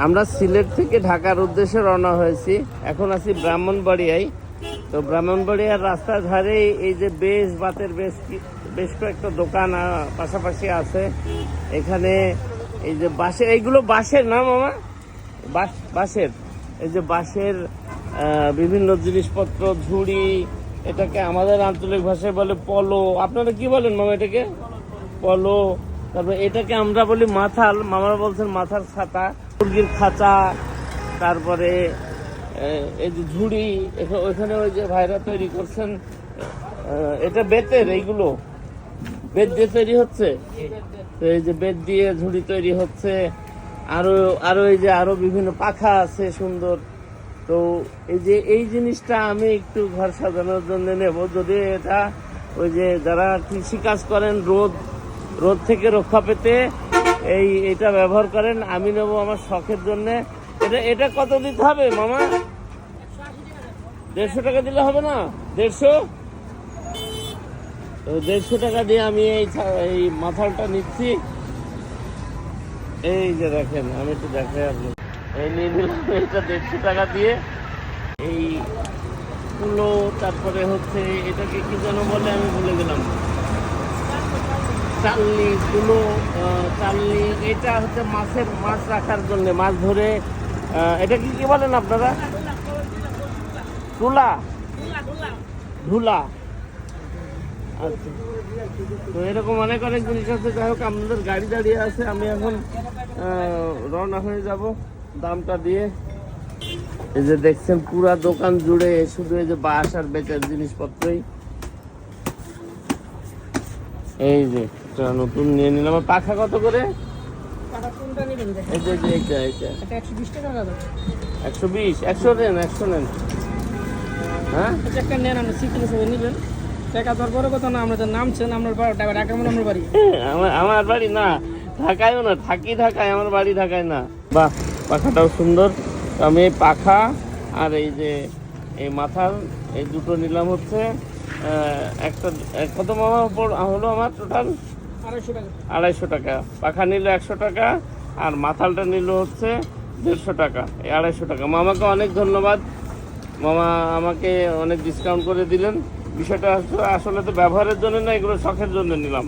আমরা সিলেট থেকে ঢাকার উদ্দেশ্যে রওনা হয়েছি। এখন আছি ব্রাহ্মণবাড়িয়ায়। তো ব্রাহ্মণবাড়িয়ার রাস্তার ধারে এই যে বাতের বেশ কয়েকটা দোকান পাশাপাশি আছে। এখানে এই যে বাঁশের, এইগুলো বাঁশের না মামা? বাঁশের, এই যে বাঁশের বিভিন্ন জিনিসপত্র, ঝুড়ি, এটাকে আমাদের আঞ্চলিক ভাষায় বলে পলো। আপনারা কি বলেন মামা এটাকে? পলো। তারপরে এটাকে আমরা বলি মাথাল, মামারা বলছেন মাথার ছাতা, মুরগির খাঁচা, তারপরে এই যে ঝুড়ি, ওইখানে ওই যে ভাইরা তৈরি করছেন, এটা বেতের, এইগুলো বেত দিয়ে তৈরি হচ্ছে। তো এই যে বেত দিয়ে ঝুড়ি তৈরি হচ্ছে। আরো এই যে আরো বিভিন্ন পাখা আছে সুন্দর। তো এই যে এই জিনিসটা আমি একটু ঘর সাজানোর জন্য নেব, যদি এটা ওই যে যারা কৃষিকাজ করেন রোদ থেকে রক্ষা পেতে এটা ব্যবহার করেন, আমি নেব আমার শখের জন্য। এটা কত দিতে হবে মামা? 150 টাকা দিলে হবে না? 150 টাকা দিয়ে আমি এই মাথালটা নিচ্ছি। এই যে দেখেন, আমি একটু দেখাই আপনি, এই নিয়ে নিলাম এটা 150 টাকা দিয়ে। এই কুলো, তারপরে হচ্ছে এটাকে কি যেন বলে আমি ভুলে গেলাম, চালনি, কুলো, চালনি। এটা হচ্ছে মাছ রাখার জন্য, মাছ ধরে। এটা কি বলেন আপনারা? টুলা, ঢুলা। আচ্ছা, তো এরকম অনেক জিনিস আছে। যাই হোক, আপনাদের গাড়ি দাঁড়িয়ে আছে, আমি এখন রওনা হয়ে যাব দামটা দিয়ে। এই যে দেখছেন পুরা দোকান জুড়ে শুধু এই যে বাঁশ আর বেচার জিনিসপত্রই। এই যে নতুন নিয়ে নিলাম। পাখা কত করে? 120। 100 দেন, 100 নেন। হ্যাঁ, আমার বাড়ি না ঢাকায়ও না, থাকি ঢাকায়, আমার বাড়ি ঢাকায় না। বাহ, পাখাটাও সুন্দর। আমি এই পাখা আর এই যে এই মাথার, এই দুটো নিলাম হচ্ছে একটা কত মামা হলো আমার টোটাল? 250 টাকা। পাখা নিল 100 টাকা, আর মাথালটা নিল হচ্ছে 150 টাকা। এই 250 টাকা। মামাকে অনেক ধন্যবাদ, মামা আমাকে অনেক ডিসকাউন্ট করে দিলেন। বিষয়টা আসলে তো ব্যবহারের জন্য না, এগুলো শখের জন্য নিলাম।